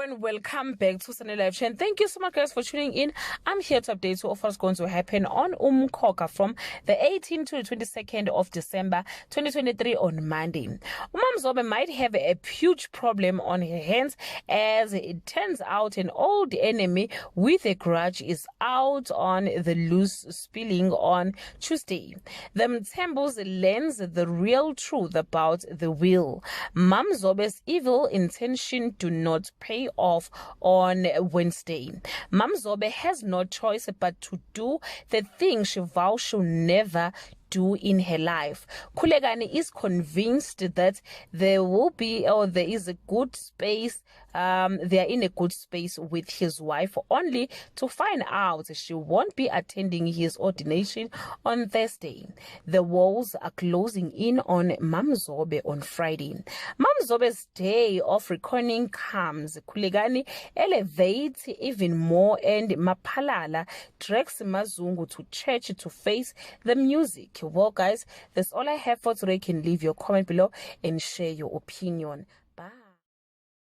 everyone, welcome back to Sunday Live Chain. Thank you so much guys for tuning in. I'm here to update you of what's going to happen on UMKHOKHA from the 18th to the 22nd of December 2023 on Monday. uMaMzobe might have a huge problem on her hands as it turns out an old enemy with a grudge is out on the loose spilling on Tuesday. The Mthembos learns the real truth about the will. uMaMzobe's evil intention do not pay off on Wednesday. uMaMzobe has no choice but to do the thing she vows she'll never do in her life. Khulekani is convinced that there is a good space, they are in a good space with his wife, only to find out she won't be attending his ordination on Thursday. The walls are closing in on uMaMzobe on Friday. uMaMzobe's day of reckoning comes. Khulekani elevates even more and Maphalala drags Mazungu to church to face the music. Well guys, that's all I have for today. You can leave your comment below and share your opinion.